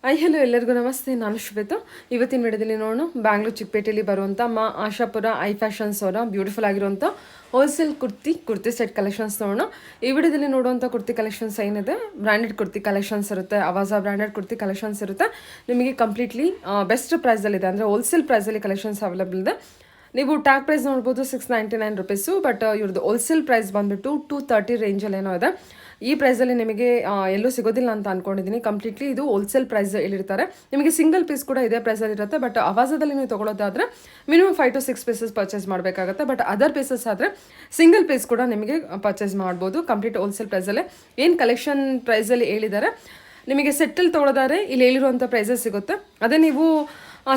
Hello ಎಲ್ಲರಿಗೂ ನಮಸ್ತೆ. ನಾನು ಶ್ವೇತಾ. ಇವತ್ತಿನ ವಿಡಿಯೋದಲ್ಲಿ ನೋಡೋಣ ಬ್ಯಾಂಗ್ಳೂರು ಚಿಕ್ಕಪೇಟೆಯಲ್ಲಿ ಬರುವಂಥ ಮಾ ಆಶಾಪುರ ಐ ಫ್ಯಾಷನ್ಸ್ ಅವರ ಬ್ಯೂಟಿಫುಲ್ ಆಗಿರುವಂಥ ಹೋಲ್ಸೇಲ್ ಕುರ್ತಿ ಸೆಟ್ ಕಲೆಕ್ಷನ್ಸ್ ನೋಡೋಣ. ಈ ವಿಡಿಯೋದಲ್ಲಿ ನೋಡುವಂಥ ಕುರ್ತಿ ಕಲೆಕ್ಷನ್ಸ್ ಏನಿದೆ, ಬ್ರ್ಯಾಂಡೆಡ್ ಕುರ್ತಿ ಕಲೆಕ್ಷನ್ಸ್ ಇರುತ್ತೆ, ಅವಾಜಾ ಬ್ರ್ಯಾಂಡೆಡ್ ಕುರ್ತಿ ಕಲೆಕ್ಷನ್ಸ್ ಇರುತ್ತೆ. ನಿಮಗೆ ಕಂಪ್ಲೀಟ್ಲಿ ಬೆಸ್ಟ್ ಪ್ರೈಸಲ್ಲಿದೆ, ಅಂದರೆ ಹೋಲ್ಸೇಲ್ ಪ್ರೈಸಲ್ಲಿ ಕಲೆಕ್ಷನ್ಸ್ ಅವೈಲೇಬಲ್ ಇದೆ. ನೀವು ಟ್ಯಾಗ್ ಪ್ರೈಸ್ ನೋಡ್ಬೋದು ₹699, ಬಟ್ ಇವ್ರದ್ದು ಹೋಲ್ಸೇಲ್ ಪ್ರೈಸ್ ಬಂದುಬಿಟ್ಟು $230 ರೇಂಜಲ್ಲಿ ಏನೋ ಇದೆ. ಈ ಪ್ರೈಸಲ್ಲಿ ನಿಮಗೆ ಎಲ್ಲೂ ಸಿಗೋದಿಲ್ಲ ಅಂತ ಅಂದ್ಕೊಂಡಿದ್ದೀನಿ. ಕಂಪ್ಲೀಟ್ಲಿ ಇದು ಹೋಲ್ಸೇಲ್ ಪ್ರೈಸ್ ಹೇಳಿರ್ತಾರೆ. ನಿಮಗೆ ಸಿಂಗಲ್ ಪೀಸ್ ಕೂಡ ಇದೇ ಪ್ರೈಸಲ್ಲಿ ಇರುತ್ತೆ, ಬಟ್ ಅವಾಜದಲ್ಲಿ ನೀವು ತೊಗೊಳೋದಾದರೆ ಮಿನಿಮಮ್ 5 to 6 ಪೀಸಸ್ ಪರ್ಚೇಸ್ ಮಾಡಬೇಕಾಗುತ್ತೆ. ಬಟ್ ಅದರ್ ಪೀಸಸ್ ಆದರೆ ಸಿಂಗಲ್ ಪೀಸ್ ಕೂಡ ನಿಮಗೆ ಪರ್ಚೇಸ್ ಮಾಡ್ಬೋದು ಕಂಪ್ಲೀಟ್ ಹೋಲ್ಸೇಲ್ ಪ್ರೈಸಲ್ಲೇ. ಏನು ಕಲೆಕ್ಷನ್ ಪ್ರೈಸಲ್ಲಿ ಹೇಳಿದ್ದಾರೆ, ನಿಮಗೆ ಸೆಟ್ಟಲ್ಲಿ ತೊಗೊಳೋದಾದ್ರೆ ಇಲ್ಲಿ ಹೇಳಿರುವಂಥ ಪ್ರೈಸಸ್ ಸಿಗುತ್ತೆ. ಅದೇ ನೀವು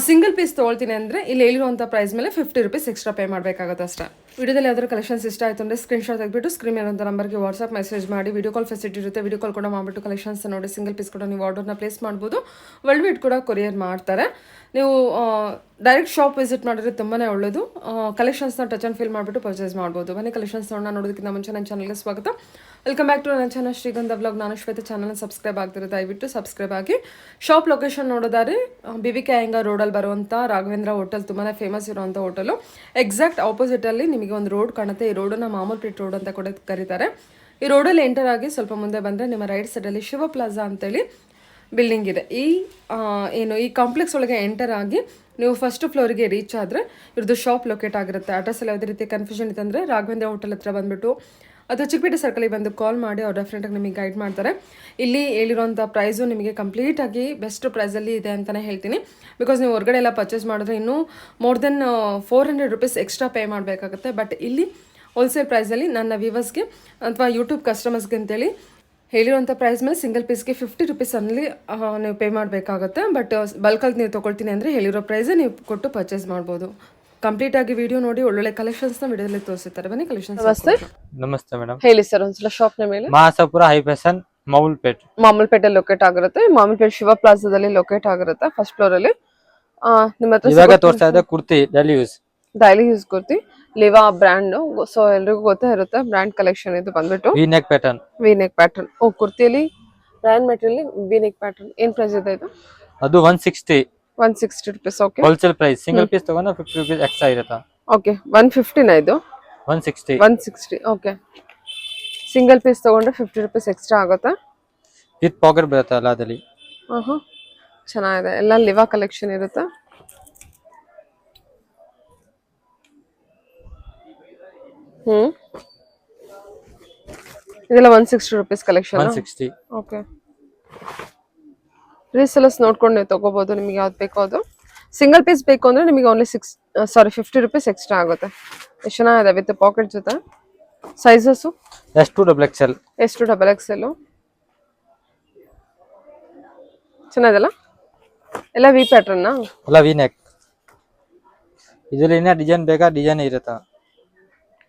ಸಿಂಗಲ್ ಪೀಸ್ ತೊಗೊಳ್ತೀನಿ ಅಂದರೆ ಇಲ್ಲಿ ಹೇಳಿರುವಂಥ ಪ್ರೈಸ್ ಮೇಲೆ ₹50 ಎಕ್ಸ್ಟ್ರಾ ಪೇ ಮಾಡಬೇಕಾಗುತ್ತೆ ಅಷ್ಟೇ. ವಿಡಿಯೋದಲ್ಲಿ ಯಾವ್ದಾದ್ರು ಕಲೆಕ್ಷನ್ಸ್ ಇಷ್ಟ ಆಯಿತು ಅಂದರೆ ಸ್ಕ್ರೀನ್ಶಾಟ್ ತೆಗೆದುಬಿಟ್ಟು ಸ್ಕ್ರೀನ್ ಇರೋಂಥ ನಂಬರ್ಗೆ ವಾಟ್ಸಪ್ ಮೆಸೇಜ್ ಮಾಡಿ. ವಿಡಿಯೋ ಕಾಲ್ ಫೆಸಿಲಿಟಿ ಇರುತ್ತೆ, ವಿಡಿಯೋ ಕಾಲ್ ಕೂಡ ಮಾಡಿಬಿಟ್ಟು ಕಲೆಕ್ಷನ್ಸ್ ನೋಡಿ ಸಿಂಗಲ್ ಪೀಸ್ ಕೂಡ ನೀವು ಆರ್ಡರ್ನ ಪ್ಲೇಸ್ ಮಾಡ್ಬೋದು. ವರ್ಲ್ಡ್ ವೈಡ್ ಕೂಡ ಕೊರಿಯರ್ ಮಾಡ್ತಾರೆ. ನೀವು ಡೈರೆಕ್ಟ್ ಶಾಪ್ ವಿಸಿಟ್ ಮಾಡಿದ್ರೆ ತುಂಬಾ ಒಳ್ಳೆಯದು. ಕಲೆಕ್ಷನ್ಸ್ನ ಟಚ್ ಆ್ಯಂಡ್ ಫೀಲ್ ಮಾಡಿಬಿಟ್ಟು ಪರ್ಚೇಸ್ ಮಾಡ್ಬೋದು. ಬನ್ನಿ ಕಲೆಕ್ಷನ್ಸ್ ನೋಡೋದಕ್ಕಿಂತ ಮುಂಚೆ ನನ್ನ ಚಾನಲ್ಗೆ ಸ್ವಾಗತ. ವೆಲ್ಕಮ್ ಬ್ಯಾಕ್ ಟು ನನ್ನ ಚಾನಲ್ ಶ್ರೀಗಂಧ ವ್ಲಾಗ್. ನಾನು ಶ್ವೇತಾ. ಚಾನಲ್ನ ಸಬ್ಸ್ಕ್ರೈಬ್ ಆಗ್ತಿರೋ ದಯವಿಟ್ಟು ಸಬ್ಸ್ಕ್ರೈಬ್ ಆಗಿ. ಶಾಪ್ ಲೊಕೇಶನ್ ನೋಡೋದಾದ್ರೆ BBK ಅಯ್ಯಂಗಾರ್ ರೋಡಲ್ಲಿ ಬರುವಂಥ ರಾಘವೇಂದ್ರ ಹೋಟೆಲ್ ತುಂಬಾ ಫೇಮಸ್ ಇರುವಂಥ ಹೋಟೆಲು. ಎಕ್ಸಾಕ್ಟ್ ಆಪೋಸಿಟಲ್ಲಿ ನಿಮಗೆ ಒಂದು ರೋಡ್ ಕಾಣುತ್ತೆ. ಈ ರೋಡನ್ನು ಮಾಮೂಲ್ಪೇಟ್ ರೋಡ್ ಅಂತ ಕೂಡ ಕರೀತಾರೆ. ಈ ರೋಡಲ್ಲಿ ಎಂಟರ್ ಆಗಿ ಸ್ವಲ್ಪ ಮುಂದೆ ಬಂದರೆ ನಿಮ್ಮ ರೈಟ್ ಸೈಡಲ್ಲಿ ಶಿವ ಪ್ಲಾಜಾ ಅಂತೇಳಿ ಬಿಲ್ಡಿಂಗ್ ಇದೆ. ಈ ಕಾಂಪ್ಲೆಕ್ಸ್ ಒಳಗೆ ಎಂಟರ್ ಆಗಿ ನೀವು ಫಸ್ಟ್ ಫ್ಲೋರಿಗೆ ರೀಚ್ ಆದರೆ ಇವ್ರದ್ದು ಶಾಪ್ ಲೊಕೇಟ್ ಆಗಿರುತ್ತೆ. ಅಡ್ರೆಸ್ಸಲ್ಲಿ ಯಾವುದೇ ರೀತಿ ಕನ್ಫ್ಯೂಷನ್ ಇತ್ತು ಅಂದರೆ ರಾಘವೇಂದ್ರ ಹೋಟೆಲ್ ಹತ್ರ ಬಂದುಬಿಟ್ಟು ಅಥವಾ ಚಿಕ್ಕಪೇಟೆ ಸರ್ಕಲಿಗೆ ಬಂದು ಕಾಲ್ ಮಾಡಿ ಅವ್ರು ಡೆಫಿನೆಟಾಗಿ ನಿಮಗೆ ಗೈಡ್ ಮಾಡ್ತಾರೆ. ಇಲ್ಲಿ ಹೇಳಿರೋಂಥ ಪ್ರೈಸು ನಿಮಗೆ ಕಂಪ್ಲೀಟಾಗಿ ಬೆಸ್ಟ್ ಪ್ರೈಸಲ್ಲಿ ಇದೆ ಅಂತಲೇ ಹೇಳ್ತೀನಿ. ಬಿಕಾಸ್ ನೀವು ಹೊರಗಡೆ ಎಲ್ಲ ಪರ್ಚೇಸ್ ಮಾಡಿದ್ರೆ ಇನ್ನೂ ಮೋರ್ ದೆನ್ ₹400 ಎಕ್ಸ್ಟ್ರಾ ಪೇ ಮಾಡಬೇಕಾಗುತ್ತೆ. ಬಟ್ ಇಲ್ಲಿ ಹೋಲ್ಸೇಲ್ ಪ್ರೈಸಲ್ಲಿ ನನ್ನ ವ್ಯೂವರ್ಸ್ಗೆ ಅಥವಾ ಯೂಟ್ಯೂಬ್ ಕಸ್ಟಮರ್ಸ್ಗೆ ಅಂತೇಳಿ ಹೇಳಿರುವಂಥ ಪ್ರೈಸ್ ಮೇಲೆ ಸಿಂಗಲ್ ಪೀಸ್ಗೆ ₹50 ಅಲ್ಲಿ ನೀವು ಪೇ ಮಾಡಬೇಕಾಗುತ್ತೆ. ಬಟ್ ಬಲ್ಕಲ್ಲಿ ನೀವು ತೊಗೊಳ್ತೀನಿ ಅಂದರೆ ಹೇಳಿರೋ ಪ್ರೈಸೇ ನೀವು ಕೊಟ್ಟು ಪರ್ಚೇಸ್ ಮಾಡ್ಬೋದು. ಕಂಪ್ಲೀಟ್ ಆಗಿ ವಿಡಿಯೋ ನೋಡಿ ಒಳ್ಳೊಳ್ಳೆ ಕಲೆಕ್ಷನ್ಸ್ನ ವಿಡಿಯೋದಲ್ಲಿ ತೋರಿಸ್ತಾರೆ. ಬನ್ನಿ ಕಲೆಕ್ಷನ್ಸ್. ನಮಸ್ತೆ ಮೇಡಮ್, ಹೇಳಿ ಸರ್ ಒಂದ್ಸಲ ಶಾಪ್ ನ ಮೇಲೆ. ಮಹಾಸಾಪುರ ಹೈ ಫ್ಯಾಷನ್ ಮಾಮೂಲ್ಪೇಟೆ ಲೊಕೇಟ್ ಆಗಿರುತ್ತೆ. ಮಾಮೂಲ್ಪೇಟೆ ಶಿವ ಪ್ಲಾಜಾದಲ್ಲಿ ಲೊಕೇಟ್ ಆಗಿರುತ್ತೆ ಫಸ್ಟ್ ಫ್ಲೋರ್ ಅಲ್ಲಿ. ನಿಮ್ಮ ಹತ್ರ ಇವಾಗ ತೋರಿಸ್ತಾ ಇದೆ kurti daily use kurti Liva brand. So ಎಲ್ರಿಗೂ ಗೊತ್ತೇ ಇರುತ್ತೆ ಬ್ರ್ಯಾಂಡ್ ಕಲೆಕ್ಷನ್. ಇದು ಬಂದ್ಬಿಟ್ಟು ವಿ ನೆಕ್ ಪ್ಯಾಟರ್ನ್. ಕುರ್ತಿಯಲ್ಲಿ brand material V neck pattern. ಏನ್ ಪ್ರೈಸ್ ಇದೆ ಇದು? ಅದು ₹160. Okay, wholesale price. Single piece ತಗೊಂಡ್ರೆ ₹50 ಎಕ್ಸ್ಟ್ರಾ ಇರುತ್ತೆ. ಓಕೆ, 150 ನಾ ಇದು? 160. ಓಕೆ, ಸಿಂಗಲ್ ಪೀಸ್ ತಗೊಂಡ್ರೆ ₹50 ಎಕ್ಸ್ಟ್ರಾ ಆಗುತ್ತೆ. ವಿತ್ ಪಾಕೆಟ್ ಬರುತ್ತೆ ಅಲ್ಲ ಅದರಲ್ಲಿ. ಚೆನ್ನಾಗಿದೆ. ಎಲ್ಲ ಲಿವಾ ಕಲೆಕ್ಷನ್ ಇರುತ್ತೆ. ಇದೆಲ್ಲ ₹160 ಕಲೆಕ್ಷನ್. 160. ಓಕೆ, ರೀಸೆಲರ್ಸ್ ನೋಡ್ಕೊಂಡು ನೀವು ತಗೋಬಹುದು. ನಿಮಗೆ ಯಾವ್ದು ಬೇಕೋ ಅದು. ಸಿಂಗಲ್ ಪೀಸ್ ಬೇಕು ಅಂದ್ರೆ ನಿಮಗೆ ಓನ್ಲಿ ₹50 ಎಕ್ಸ್ಟ್ರಾ ಆಗುತ್ತೆ. ಎಷ್ಟು ಚೆನ್ನಾಗಿದೆ ವಿತ್ ಪಾಕೆಟ್ ಜೊತೆ. ಸೈಜಸ್ ಎಷ್ಟು ಡಬಲ್ ಎಕ್ಸೆಲ್. ಚೆನ್ನಾಗಿದೆಲ್ಲ. ಎಲ್ಲ ವಿ ಪ್ಯಾಟರ್ನ್ ಅಲ್ಲ, ವಿ ನೆಕ್. ಇದರಲ್ಲಿ ಏನೇ ಡಿಸೈನ್ ಬೇಕಾ ಡಿಸೈನ್ ಇರುತ್ತಾ.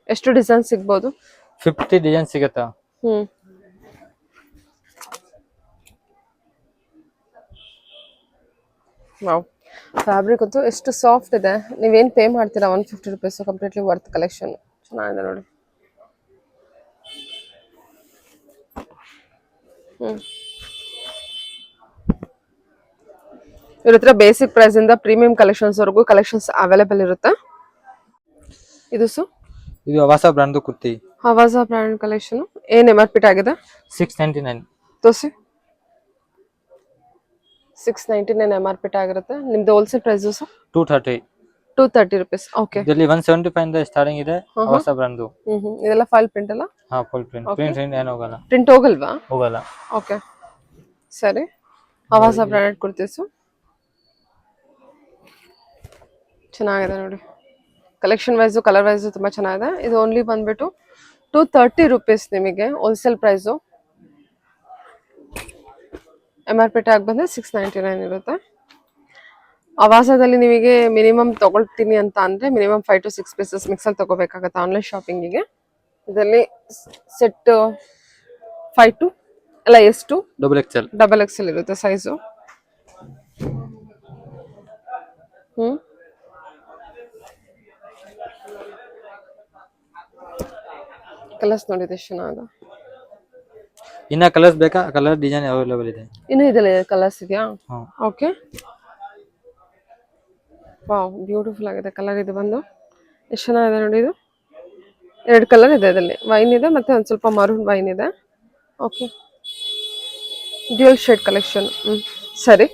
ಎಷ್ಟು ಡಿಸೈನ್ ಸಿಗ್ಬೋದು? 50 ಡಿಸೈನ್ ಸಿಗುತ್ತಾ. ವಾವ್, ಫ್ಯಾಬ್ರಿಕ್ ಅಂತೂ ಎಷ್ಟು ಸಾಫ್ಟ್ ಇದೆ. ನೀವೇನ್ ಪೇ ಮಾಡ್ತೀರಾ ₹150 ಕಂಪ್ಲೀಟ್ಲಿ ವರ್ತ್ ಕಲೆಕ್ಷನ್. ಚೆನ್ನಾಗಿದೆ ನೋಡಿ. ಇವ್ರ ಹತ್ರ ಬೇಸಿಕ್ ಪ್ರೈಸ್ ಇಂದ ಪ್ರೀಮಿಯಂ ಕಲೆಕ್ಷನ್ಸ್ ವರೆಗೂ ಕಲೆಕ್ಷನ್ಸ್ ಅವೈಲೇಬಲ್ ಇರುತ್ತೆ. ಇದು Avaasa brand kurti. Avaasa brand collection. ಏನ್ MRP ಆಗಿದೆ? 699. ತೋರಿಸಿ. 699 MRP ಆಗಿರುತ್ತೆ. ನಿಮ್ದು ಹೋಲ್ಸೇಲ್ ಪ್ರೈಸ್ $230. ಓಕೆ, ಇದರಲ್ಲಿ 175 ಇಂದ ಸ್ಟಾರ್ಟಿಂಗ್ ಇದೆ. ಅವಾಸಾ ಬ್ರ್ಯಾಂಡ್. ಇದೆಲ್ಲ ಫೈಲ್ ಪ್ರಿಂಟ್ ಅಲ್ಲ? ಫುಲ್ ಪ್ರಿಂಟ್ ಏನು ಹೋಗಲ್ಲ. ಪ್ರಿಂಟ್ ಹೋಗಲ್ವಾ? ಹೋಗಲ್ಲ. ಓಕೆ, ಸರಿ. ಅವಾಸಾ ಬ್ರ್ಯಾಂಡೆಡ್ ಕುರ್ತೀಸು ಚೆನ್ನಾಗಿದೆ ನೋಡಿ. ಕಲೆಕ್ಷನ್ ವೈಸು ಕಲರ್ ವೈಸು ತುಂಬ ಚೆನ್ನಾಗಿದೆ. ಇದು ಓನ್ಲಿ ಬಂದ್ಬಿಟ್ಟು $230 ನಿಮಗೆ ಹೋಲ್ಸೇಲ್ ಪ್ರೈಸು. MRP ಟ್ಯಾಗ್ ಬಂದರೆ $699 ಇರುತ್ತೆ. ಅವಾಸದಲ್ಲಿ ನಿಮಗೆ ಮಿನಿಮಮ್ ತಗೊಳ್ತೀನಿ ಅಂತ ಅಂದರೆ ಮಿನಿಮಮ್ 5 to 6 ಪೀಸಸ್ ಮಿಕ್ಸಲ್ಲಿ ತಗೋಬೇಕಾಗತ್ತೆ ಆನ್ಲೈನ್ ಶಾಪಿಂಗಿಗೆ. ಇದರಲ್ಲಿ ಸೆಟ್ 5 to ಎಷ್ಟು ಡಬಲ್ ಎಕ್ಸೆಲ್ ಇರುತ್ತೆ ಸೈಜು. ಕಲರ್ಸ್ ನೋಡಿದೆ ಚೆನ್ನಾಗ. ಇನ್ನ ಕಲರ್ಸ್ ಬೇಕಾ? ಕಲರ್ ಡಿಸೈನ್ ಅವೈಲೇಬಲ್ ಇದೆ. ಇನ್ನೂ ಇದೆಲ್ಲ ಕಲರ್ಸ್ ಇದೆಯಾ? ಹಾಂ ಓಕೆ. ವಾವ್, ಬ್ಯೂಟಿಫುಲ್ ಆಗಿದೆ ಕಲರ್. ಇದು ಬಂದು ಎಷ್ಟು ಚೆನ್ನಾಗಿದೆ ನೋಡಿ. ಇದು 2 ಕಲರ್ ಇದೆ ಇದರಲ್ಲಿ. ವೈನ್ ಇದೆ ಮತ್ತೆ ಒಂದು ಸ್ವಲ್ಪ ಮರೂನ್ ವೈನ್ ಇದೆ. Okay, dual shade collection. ಸರಿ,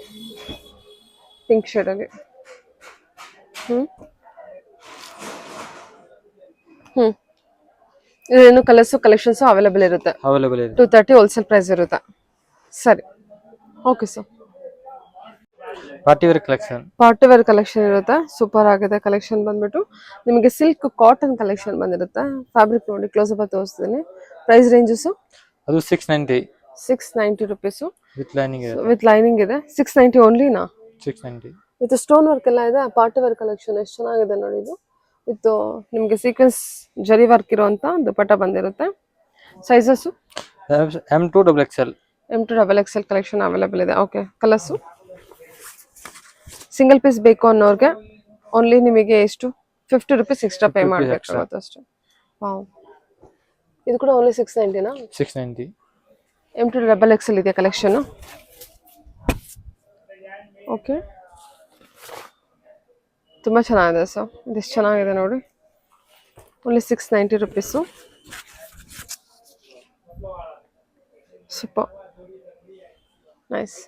ಪಿಂಕ್ ಶೇಡಲ್ಲಿ. ಇನ್ನು ಕಲರ್ಸು ಕಲೆಕ್ಷನ್ಸು ಅವೈಲೇಬಲ್ ಇರುತ್ತೆ. ಅವೈಲೇಬಲ್ ಇದೆ. 230 ಹೋಲ್ಸೇಲ್ ಪ್ರೈಸ್ ಇರುತ್ತೆ. ಸರಿ, okay sir. Party wear collection. Party wear collection ಇರುತ್ತೆ. ಸೂಪರ್ ಆಗಿದೆ ಕಲೆಕ್ಷನ್ ಬಂದ್ಬಿಟ್ಟು. ನಿಮಗೆ ಸಿಲ್ಕ್ ಕಾಟನ್ ಕಲೆಕ್ಷನ್ ಬಂದಿರುತ್ತೆ. ಫ್ಯಾಬ್ರಿಕ್ ನೋಡಿ ಕ್ಲೋಸ್ ಅಪ್ ತೋರಿಸ್ತೀನಿ. ಪ್ರೈಸ್ ರೇಂಜಸ್ ಅದು 690 690 ರುಪೀಸು ವಿತ್ ಲೈನಿಂಗ್ ಇದೆ. ವಿತ್ ಲೈನಿಂಗ್ ಇದೆ. 690 ಓನ್ಲಿನಾ? 690 ವಿತ್ ಸ್ಟೋನ್ ವರ್ಕ್ ಎಲ್ಲ ಇದೆ. ಪಾರ್ಟಿ ವೇರ್ ಕಲೆಕ್ಷನ್ ಎಷ್ಟು ಚೆನ್ನಾಗಿದೆ ನೋಡಿ. ಇದು ವಿತ್ ನಿಮಗೆ ಸೀಕ್ವೆನ್ಸ್ ಜರಿ ವರ್ಕ್ ಇರುವಂತ ದುಪಟ್ಟ ಬಂದಿರುತ್ತೆ. Sizes M2 XXL. M2 XXL collection available ಇದೆ. ಓಕೆ, ಕಲರ್ಸು ಸಿಂಗಲ್ ಪೀಸ್ ಬೇಕು ಅನ್ನೋರ್ಗೆ ಓನ್ಲಿ ನಿಮಗೆ ಎಷ್ಟು 50 ರುಪೀಸ್ ಎಕ್ಸ್ಟ್ರಾ ಪೇ ಮಾಡಬೇಕಾಗುತ್ತೆ ಅಷ್ಟೇ. ವಾವ್, ಇದು ಕೂಡ ಓನ್ಲಿ 690ನಾ? 690. M2 XXL ಇದೆಯಾ ಕಲೆಕ್ಷನ್? ಓಕೆ, ತುಂಬ ಚೆನ್ನಾಗಿದೆ ಸರ್. ಇದೆಷ್ಟು ಚೆನ್ನಾಗಿದೆ ನೋಡಿ. Only 690 rupees. Super nice.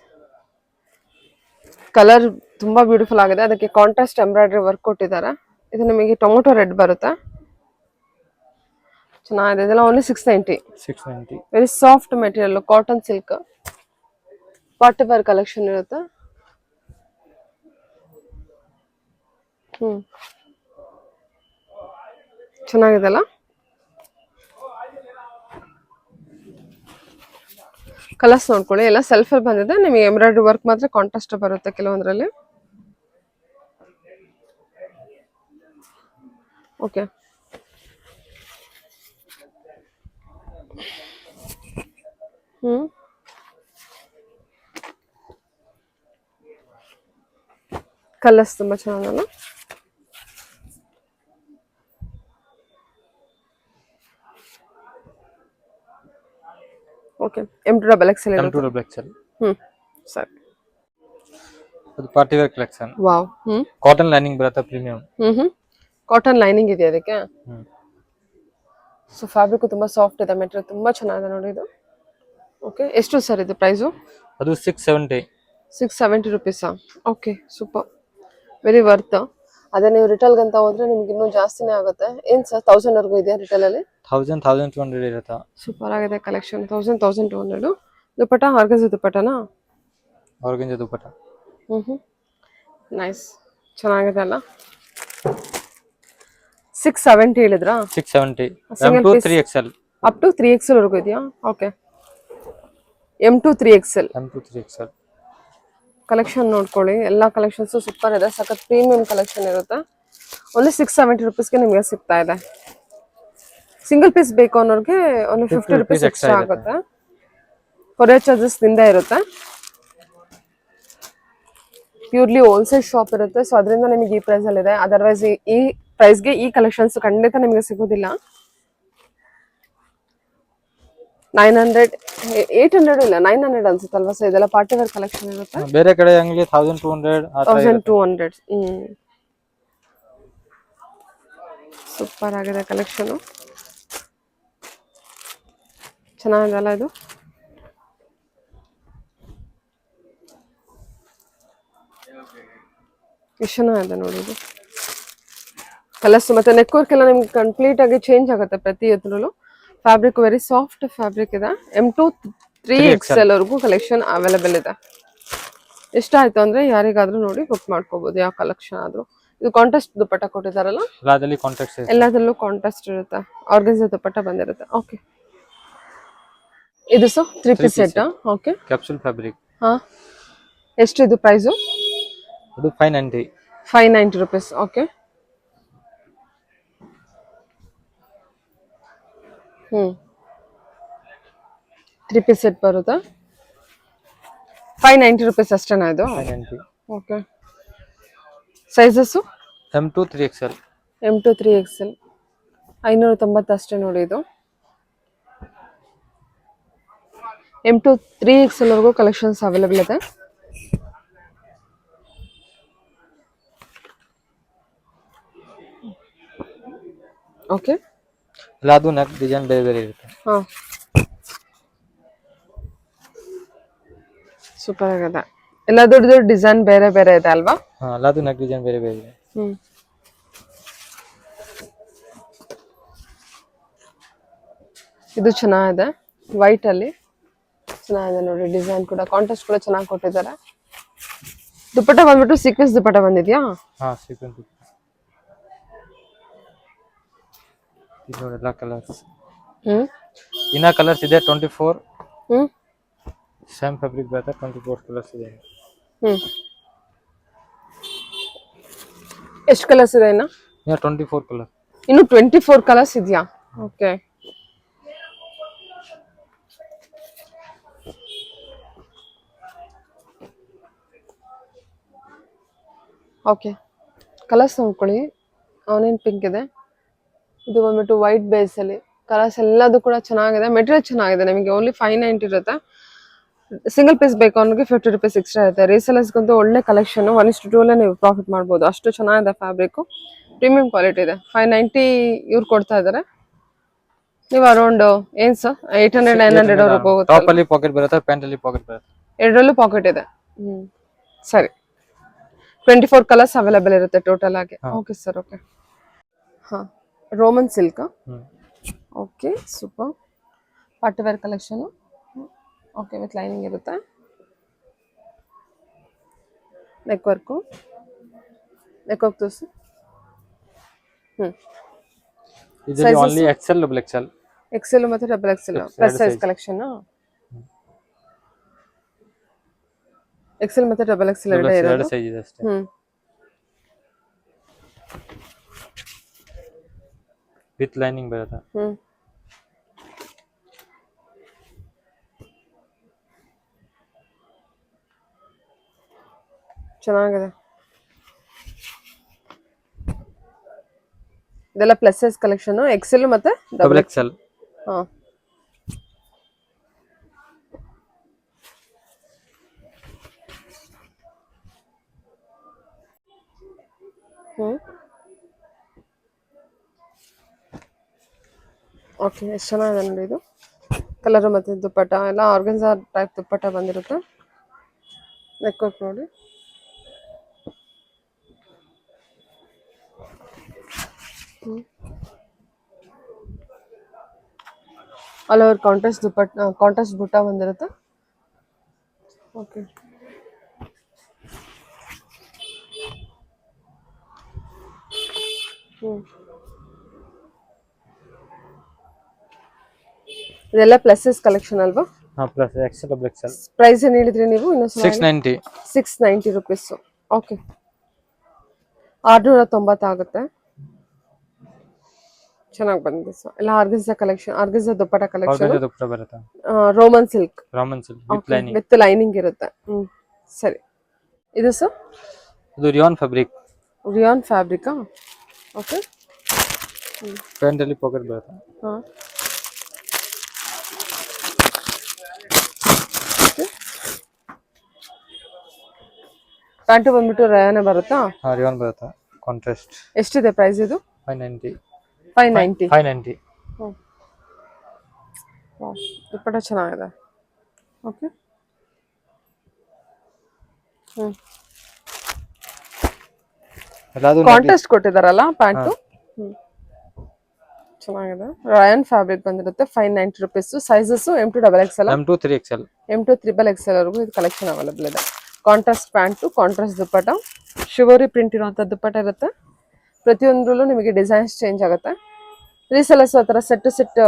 Colour ತುಂಬಾ ಬ್ಯೂಟಿಫುಲ್ ಆಗಿದೆ. ಅದಕ್ಕೆ ಕಾಂಟ್ರಾಸ್ಟ್ ಎಂಬ್ರಾಯ್ಡ್ರಿ ವರ್ಕ್ ಕೊಟ್ಟಿದ್ದಾರೆ. ಇದು ನಿಮಗೆ ಟೊಮೊಟೊ ರೆಡ್ ಬರುತ್ತೆ. ಚೆನ್ನಾಗಿದೆ. ಇದೆಲ್ಲ only 690. Very soft material, cotton silk. Party wear collection ಇರುತ್ತೆ. ಚೆನ್ನಾಗಿದೆ ಅಲ್ಲ? ಕಲರ್ಸ್ ನೋಡ್ಕೊಳ್ಳಿ. ಎಲ್ಲ ಸೆಲ್ಫ್ ಬಂದಿದೆ. ನಿಮಗೆ ಎಂಬ್ರಾಯ್ಡ್ರಿ ವರ್ಕ್ ಮಾತ್ರ ಕಾಂಟ್ರಾಸ್ಟ್ ಬರುತ್ತೆ ಕೆಲವೊಂದ್ರಲ್ಲಿ. ಓಕೆ, ಕಲರ್ಸ್ ತುಂಬಾ ಚೆನ್ನಾಗಲ್ಲ? Okay, M2 XXL M2 XXL. ಸರಿ. ಅದು party wear collection. Wow. Cotton lining ಬರುತ್ತೆ, ಪ್ರೀಮಿಯಂ. ಕಾಟನ್ ಲೈನಿಂಗ್ ಇದೆ ಅದಕ್ಕೆ. ಸೊ ಫ್ಯಾಬ್ರಿಕ್ ತುಂಬಾ ಸಾಫ್ಟ್ ಇದೆ. ಮೆಟೀರಿಯಲ್ ತುಂಬಾ ಚೆನ್ನಾಗಿದೆ ನೋಡಿ ಇದು. ಓಕೆ, ಎಷ್ಟು ಸರ್ ಇದು ಪ್ರೈಸು? ಅದು 670. 670 ರುಪೀಸಾ? Okay, super, very worth. ಅದೇ ನೀವು ರಿಟೇಲ್ಗೆ ಅಂತ ಹೋದ್ರೆ ನಿಮ್ಗೆ ಇನ್ನೂ ಜಾಸ್ತಿನೇ ಆಗುತ್ತೆ. ಏನು ಸರ್ 1000 ವರೆಗೂ ಇದೆಯಾ ರಿಟೇಲಲ್ಲಿ? 1200 ಇರುತ್ತೆ. ಸೂಪರ್ ಆಗಿದೆ ಕಲೆಕ್ಷನ್. 1200. ದುಪಟ್ಟ ಆರ್ಗನ್ಜಾ ದುಪಟ್ಟನಾ? ಆರ್ಗನ್ಜಾ ದುಪಟ್ಟ. ನೈಸ್, ಚೆನ್ನಾಗಿದೆ ಅಲ್ಲ? 670 ಹೇಳಿದ್ರಾ? 670. M2 3XL. Up to 3XL ವರೆಗೂ ಇದೆಯಾ? Okay, M2 3XL. M2 3XL collection ನೋಡ್ಕೊಳ್ಳಿ. ಎಲ್ಲ ಕಲೆಕ್ಷನ್ಸು ಸೂಪರ್ ಇದೆ. ಸಖತ್ ಪ್ರೀಮಿಯಂ ಕಲೆಕ್ಷನ್ ಇರುತ್ತೆ. ಓನ್ಲಿ 670 ರುಪೀಸ್ಗೆ ನಿಮಗೆ ಸಿಗ್ತಾ ಇದೆ. ಸಿಂಗಲ್ ಪೀಸ್ ಬೇಕು ಅನ್ನೋರಿಗೆ ಓನ್ಲಿ 50 ರುಪೀಸ್ ಎಕ್ಸ್ಟ್ರಾ ಆಗುತ್ತೆ. ಕೊರಿಯರ್ ಚಾರ್ಜಸ್ ನಿಂದ ಇರುತ್ತೆ. ಪ್ಯೂರ್ಲಿ ಹೋಲ್ಸೇಲ್ ಶಾಪ್ ಇರುತ್ತೆ. ಸೊ ಅದರಿಂದ ನಿಮಗೆ ಈ ಪ್ರೈಸ್ ಅಲ್ಲಿ ಇದೆ. ಅದರ್ವೈಸ್ ಈ ಪ್ರೈಸ್ಗೆ ಈ ಕಲೆಕ್ಷನ್ಸ್ ಖಂಡಿತ ನಿಮಗೆ ಸಿಗೋದಿಲ್ಲ. 900 800 ಇಲ್ಲ 900 ಅನ್ಸುತ್ತಲ್ವಾ? ಸೊ ಇದೆಲ್ಲ ಪಾರ್ಟಿ ವೇರ್ ಕಲೆಕ್ಷನ್ ಇರುತ್ತೆ. ಬೇರೆ ಕಡೆ ಅಂಗಡಿ 1200 1200. ಸೂಪರ್ ಆಗಿದೆ ಕಲೆಕ್ಷನ್. ಚೆನ್ನಾಗಿದೆಲ್ಲ ಇದು? ಎಷ್ಟು ಚೆನ್ನಾಗಿದೆ ನೋಡಿ ಇದು ಕಲರ್ಸ್. ಮತ್ತೆ ನೆಕ್ ವರ್ಕ್ ಎಲ್ಲ ನಿಮ್ಗೆ ಕಂಪ್ಲೀಟ್ ಆಗಿ ಚೇಂಜ್ ಆಗುತ್ತೆ ಪ್ರತಿ ಎದ್ರಲ್ಲೂ. ಫ್ಯಾಬ್ರಿಕ್ ವೆರಿ ಸಾಫ್ಟ್ ಫ್ಯಾಬ್ರಿಕ್ ಇದೆ. M2 3XL ವರೆಗೂ ಕಲೆಕ್ಷನ್ ಅವೈಲೇಬಲ್ ಇದೆ. ಎಷ್ಟಾಯ್ತು ಅಂದ್ರೆ ಯಾರಿಗಾದ್ರೂ ನೋಡಿ ಬುಕ್ ಮಾಡ್ಕೋಬಹುದು, ಯಾವ ಕಲೆಕ್ಷನ್ ಆದ್ರೂ. ಇದು ಕಾಂಟ್ರಾಸ್ಟ್ ದುಪಟ್ಟ ಕೊಟ್ಟಿದಾರಲ್ಲ? ಎಲ್ಲದರಲ್ಲೂ ಕಾಂಟ್ರಾಸ್ಟ್ ಇರುತ್ತೆ. ಆರ್ಗನ್ಜಾ ದುಪಟ್ಟ ಬಂದಿರುತ್ತೆ. ಓಕೆ, ಇದು sir 3 piece set. Okay, capsule fabric. ಹಾ, ಎಷ್ಟು ಇದು ಪ್ರೈಸು? ಅದು 590. 590 ರುಪೀಸ್. ಓಕೆ, 3 ಪೀಸ್ ಸೆಟ್ ಬರುತ್ತಾ? 590 ರುಪೀಸ್ ಅಷ್ಟೇನಾ ಇದು? 590. Okay, sizes? M2 3XL. M2 3XL 590 ಅಷ್ಟೇ ನೋಡಿ ಇದು. M2 3XL ವರೆಗೂ ಕಲೆಕ್ಷನ್ಸ್ ಅವೈಲೇಬಲ್ ಇದೆ. ಓಕೆ, ಎಲ್ಲ ಅದು ನೆಕ್ ಡಿಸೈನ್ ಬೇರೆ ಬೇರೆ ಇರುತ್ತೆ. ಹಾಂ ಸೂಪರ್ ಆಗಿದೆ. ಎಲ್ಲ ದೊಡ್ಡ ದೊಡ್ಡ ಡಿಸೈನ್ ಬೇರೆ ಬೇರೆ ಇದೆ ಅಲ್ವಾ? ಹಾಂ, ಎಲ್ಲ ಅದು ನೆಕ್ ಡಿಸೈನ್ ಬೇರೆ ಬೇರೆ ಇದೆ. ಇದು ಚೆನ್ನಾಗಿದೆ, ವೈಟ್ ಅಲ್ಲಿ ಚೆನ್ನಾಗಿದೆ ನೋಡಿ. ಡಿಸೈನ್ ಕೂಡ ಕಾಂಟ್ರಾಸ್ಟ್ ಕೂಡ ಚೆನ್ನಾಗಿ ಕೊಟ್ಟಿದ್ದಾರೆ. ದುಪ್ಪಟ್ಟ ಬಂದ್ಬಿಟ್ಟು ಸೀಕ್ವೆನ್ಸ್ ದುಪ್ಪಟ್ಟ ಬಂದಿದ್ಯಾ? ಹಾಂ, ಸೀಕ್ವೆನ್ಸ್. ಇದು ನೋಡಿ ಎಲ್ಲ ಕಲರ್ಸ್. ಇನ್ನ ಕಲರ್ಸ್ ಇದೆ 24. ಸೇಮ್ ಫ್ಯಾಬ್ರಿಕ್ ಬರುತ್ತೆ, 24 ಕಲರ್ಸ್ ಇದೆ. ಎಷ್ಟು ಕಲರ್ಸ್ ಇದೆ ಇನ್ನ? 24 ಕಲರ್. ಇನ್ನು 24 ಕಲರ್ಸ್ ಇದೆಯಾ? ಓಕೆ. ಓಕೆ, ಕಲರ್ಸ್ ನೋಡ್ಕೊಳ್ಳಿ. ಆನಿಯನ್ ಪಿಂಕ್ ಇದೆ, ಇದು ಬಂದ್ಬಿಟ್ಟು ವೈಟ್ ಬೇಸಲ್ಲಿ. ಕಲರ್ಸ್ ಎಲ್ಲದು ಕೂಡ ಚೆನ್ನಾಗಿದೆ, ಮೆಟೀರಿಯಲ್ ಚೆನ್ನಾಗಿದೆ. ನಿಮಗೆ ಓನ್ಲಿ 590 ಇರುತ್ತೆ. ಸಿಂಗಲ್ ಪೀಸ್ ಬೇಕು ಅನ್ನೋರಿಗೆ 50 ರೂಪೀಸ್ ಎಕ್ಸ್ಟ್ರಾ ಇರುತ್ತೆ. ರೀಸೆಲರ್ಸ್ಗಂತೂ ಒಳ್ಳೆ ಕಲೆಕ್ಷನ್, 1:2 ನೀವು ಪ್ರಾಫಿಟ್ ಮಾಡ್ಬೋದು. ಅಷ್ಟು ಚೆನ್ನಾಗಿದೆ ಫ್ಯಾಬ್ರಿಕ್, ಪ್ರೀಮಿಯಂ ಕ್ವಾಲಿಟಿ ಇದೆ. 590 ಇವ್ರು ಕೊಡ್ತಾ ಇದ್ದಾರೆ. ನೀವು ಅರೌಂಡ್ ಏನ್ ಸರ್ 800 900 ಅವ್ರಿಗೆ ಹೋಗುತ್ತೆ. ಟಾಪ್ ಅಲ್ಲಿ ಪಾಕೆಟ್ ಬರುತ್ತೆ, ಪ್ಯಾಂಟ್ ಅಲ್ಲಿ ಪಾಕೆಟ್ ಬರುತ್ತೆ, ಎರಡರಲ್ಲೂ ಪಾಕೆಟ್ ಇದೆ. ಸರಿ, 24 ಕಲರ್ಸ್ ಅವೈಲೇಬಲ್ ಇರುತ್ತೆ ಟೋಟಲ್ ಆಗಿ. Okay sir, okay. ಹಾಂ, Roman silk. Okay, super. Party wear collection. Okay, with lining ಇರುತ್ತೆ. ನೆಕ್ ವರ್ಕು, ನೆಕ್ ವರ್ಕ್ ತೋರಿಸಿ. ಇದರಲ್ಲಿ only XL double XL. XL ಮತ್ತೆ double XL plus size collection. XL ಮತ್ತೆ double XL ಎರಡು size ಇದೆ ಅಷ್ಟೇ. With lining ಬರುತ್ತೆ. ಚೆನ್ನಾಗಿದೆ. ಇದೆಲ್ಲ ಪ್ಲಸ್ ಸೈಜ್ ಕಲೆಕ್ಷನ್, XL ಮತ್ತೆ ಡಬಲ್ XL. ಹಾಂ, ಓಕೆ. ಎಷ್ಟು ಚೆನ್ನಾಗಿದೆ ನೋಡಿ. ಇದು ಕಲರ್ ಮತ್ತು ದುಪ್ಪಟ್ಟ ಎಲ್ಲ ಆರ್ಗನ್ಸಾ ಟೈಪ್ ದುಪ್ಪಟ್ಟ ಬಂದಿರುತ್ತೆ. ನೆಕ್ ವರ್ಕ್ ನೋಡಿ. All over contrast dupatta, contrast ಬುಟ್ಟ ಬಂದಿರುತ್ತೆ. ಓಕೆ, ಇದೆಲ್ಲ ಪ್ಲಸಸ್ ಕಲೆಕ್ಷನ್ ಅಲ್ವಾ? ಹಾಂ, plus XL double XL. Price ಏನು ಹೇಳಿದ್ರಿ ನೀವು? ಇನ್ನು 690. 690 ರೂಪೀಸ್. ಓಕೆ, 690 ಆಗುತ್ತೆ. ಚೆನ್ನಾಗಿ ಬಂದಿದೆ ಸರ್. ಎಲ್ಲ organza collection, organza dupatta collection. Dupatta ಬರುತ್ತೆ, Roman silk. Roman silk with lining. With lining ಇರುತ್ತೆ. ಸರಿ. ಇದು ಸರ್ ಇದು ರಿಯಾನ್ ಫ್ಯಾಬ್ರಿಕ್. ರಿಯಾನ್ ಫ್ಯಾಬ್ರಿಕಾ? ಓಕೆ. ಪ್ಯಾಂಟ್ ಅಲ್ಲಿ ಪಾಕೆಟ್ ಬರುತ್ತೆ. ಹಾಂ, ಪ್ಯಾಂಟು ಬಂದ್ಬಿಟ್ಟು ರಯಾನ ಬರುತ್ತಾ? ಹಾಂ, ರಿಯಾನ್ ಬರುತ್ತೆ, ಕಾಂಟ್ರಾಸ್ಟ್. ಎಷ್ಟಿದೆ ಪ್ರೈಸ್ ಇದು? 590. 590. 590. ದುಪ್ಪಟ್ಟ ಚೆನ್ನಾಗಿದೆ. ಓಕೆ. ಕಾಂಟ್ರಾಸ್ಟ್ ಕೊಟ್ಟಿದಾರಲ್ಲ ಪ್ಯಾಂಟು. ಚೆನ್ನಾಗಿದೆ. ರಾಯನ್ ಫ್ಯಾಬ್ರಿಕ್ ಬಂದಿರುತ್ತೆ. 590 rupees. Sizes M2 double XL, M2 3XL, M2 triple XL ವರೆಗೂ ಇದು ಕಲೆಕ್ಷನ್ ಅವೈಲೇಬಲ್ ಇದೆ. Contrast pant, contrast dupatta, shibori print ಇರುವಂಥ ದುಪ್ಪಟ್ಟ ಇರುತ್ತೆ. ಪ್ರತಿಯೊಂದರಲ್ಲೂ ನಿಮಗೆ ಡಿಸೈನ್ಸ್ ಚೇಂಜ್ ಆಗುತ್ತೆ. ರೀಸೆಲ್ಲರ್ಸ್ ಆ ಥರ ಸೆಟ್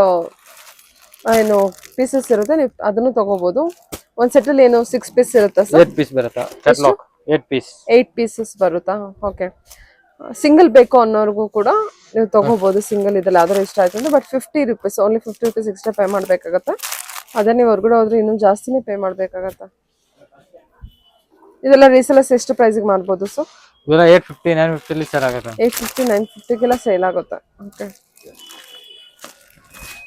ಏನು ಪೀಸಸ್ ಇರುತ್ತೆ, ನೀವು ಅದನ್ನು ತಗೋಬಹುದು. ಒಂದು ಸೆಟ್ಟಲ್ಲಿ ಏನು 6 ಪೀಸ್ ಇರುತ್ತೆ ಸರ್? 8 ಪೀಸ್ ಬರುತ್ತೆ. Catalogue 8 piece. 8 ಪೀಸಸ್ ಬರುತ್ತಾ? ಓಕೆ. ಸಿಂಗಲ್ ಬೇಕು ಅನ್ನೋರ್ಗೂ ಕೂಡ ನೀವು ತಗೋಬಹುದು. ಸಿಂಗಲ್ ಇದೆಲ್ಲ ಯಾವ್ದಾರು ಇಷ್ಟ ಆಯ್ತು ಅಂದ್ರೆ. But 50 rupees, only 50 rupees extra pay ಮಾಡಬೇಕಾಗತ್ತೆ. ಅದೇ ನೀವು ಹೊರಗಡೆ ಹೋದ್ರೆ ಇನ್ನೂ ಜಾಸ್ತಿನೇ ಪೇ ಮಾಡಬೇಕಾಗತ್ತೆ. ಇದೆಲ್ಲ ರೀಸೆಲ್ಲರ್ಸ್ ಎಷ್ಟು ಪ್ರೈಸಿಗೆ ಮಾಡ್ಬೋದು ಸರ್? ಇದೆಲ್ಲ 850 950 ಸೇಲ್ ಆಗುತ್ತೆ. 850 950 ಸೇಲ್ ಆಗುತ್ತೆ. ಓಕೆ.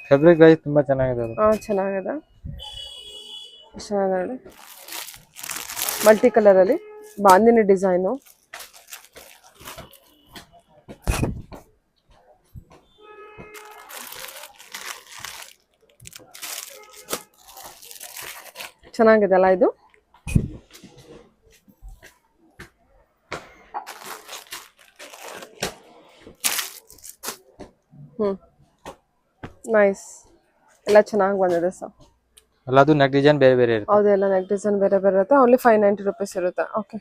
ಫ್ಯಾಬ್ರಿಕ್ ಗೈಸ್ ತುಂಬಾ ಚೆನ್ನಾಗಿದೆ ಅದು. ಚೆನ್ನಾಗಿದೆ. ಚೆನ್ನಾಗಿದೆ ನೋಡಿ, ಮಲ್ಟಿ ಕಲರಲ್ಲಿ ಬಾಂದಿನಿ ಡಿಸೈನು. ಚೆನ್ನಾಗಿದೆ ಅಲ್ಲ ಇದು. ನೈಸ್, ಎಲ್ಲ ಚೆನ್ನಾಗಿ ಬಂದಿದೆ ಸರ್. ಎಲ್ಲದು ನೆಕ್ ಡಿಸೈನ್ ಬೇರೆ ಬೇರೆ ಇರುತ್ತೆ. ಹೌದು, ಎಲ್ಲ ನೆಕ್ ಡಿಸೈನ್ ಬೇರೆ ಬೇರೆ ಇರುತ್ತೆ. ಓನ್ಲಿ 590 rupees ಇರುತ್ತೆ. ಓಕೆ.